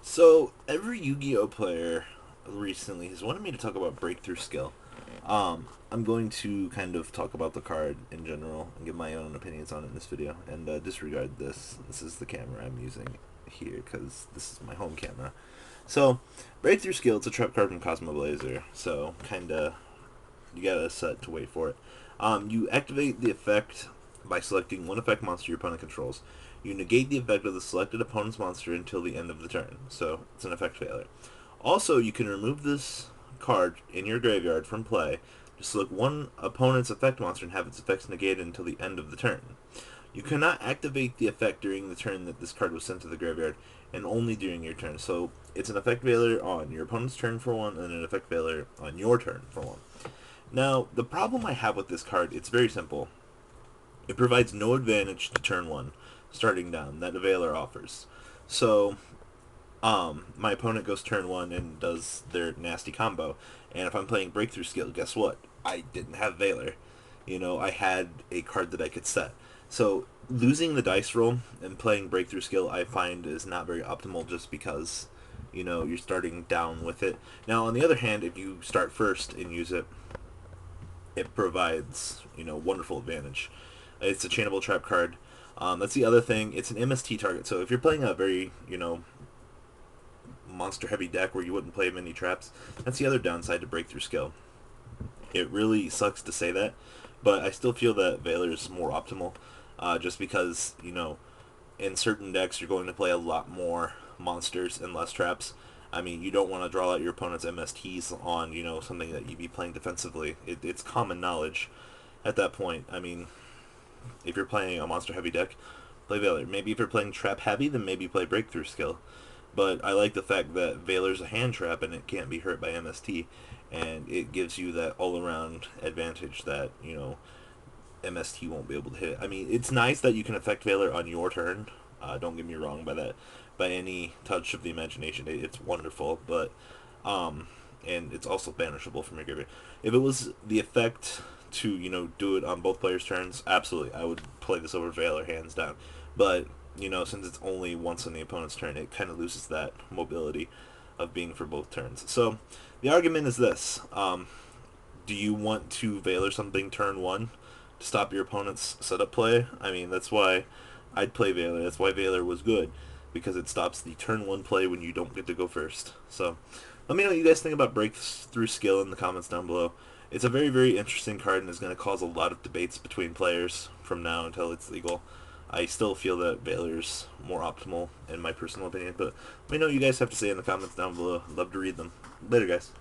So every Yu-Gi-Oh player recently has wanted me to talk about breakthrough skill. I'm going to kind of talk about the card in general and give my own opinions on it in this video, and disregard this. This is the camera I'm using here because this is my home camera. So, breakthrough skill. It's a trap card from Cosmo Blazer. So, kinda, you gotta set to wait for it. You activate the effect by selecting one effect monster your opponent controls. You negate the effect of the selected opponent's monster until the end of the turn. So it's an effect failure. Also, you can remove this card in your graveyard from play. Just select one opponent's effect monster and have its effects negated until the end of the turn. You cannot activate the effect during the turn that this card was sent to the graveyard, and only during your turn. So it's an effect failure on your opponent's turn for one, and an effect failure on your turn for one. Now, the problem I have with this card, it's very simple. It provides no advantage to turn one, starting down, that the Veiler offers. So, my opponent goes turn one and does their nasty combo, and if I'm playing Breakthrough Skill, guess what? I didn't have Veiler. I had a card that I could set. So, losing the dice roll and playing Breakthrough Skill, I find, is not very optimal just because, you're starting down with it. Now, on the other hand, if you start first and use it, it provides wonderful advantage. It's a chainable trap card. That's the other thing. It's an MST target. So if you're playing a very monster heavy deck where you wouldn't play many traps, that's the other downside to breakthrough skill. It really sucks to say that, but I still feel that Veiler is more optimal, just because in certain decks you're going to play a lot more monsters and less traps. I mean, you don't want to draw out your opponent's MSTs on something that you'd be playing defensively. It's common knowledge at that point. I mean, if you're playing a monster heavy deck, play Veiler. Maybe if you're playing trap heavy, then maybe play breakthrough skill. But I like the fact that Veiler's a hand trap and it can't be hurt by MST, and it gives you that all around advantage that MST won't be able to hit. I mean, it's nice that you can affect Veiler on your turn. Don't get me wrong by that. By any touch of the imagination, it's wonderful. But and it's also banishable from your graveyard. If it was the effect to do it on both players' turns, absolutely, I would play this over Veiler hands down. But since it's only once on the opponent's turn, it kind of loses that mobility of being for both turns. So the argument is this: do you want to Veiler something turn one to stop your opponent's setup play? I mean, that's why I'd play Veiler. That's why Veiler was good, because it stops the turn one play when you don't get to go first. So let me know what you guys think about breakthrough skill in the comments down below. It's a very, very interesting card and is going to cause a lot of debates between players from now until it's legal. I still feel that Veiler's more optimal in my personal opinion, but let me know what you guys have to say in the comments down below. I'd love to read them. Later, guys.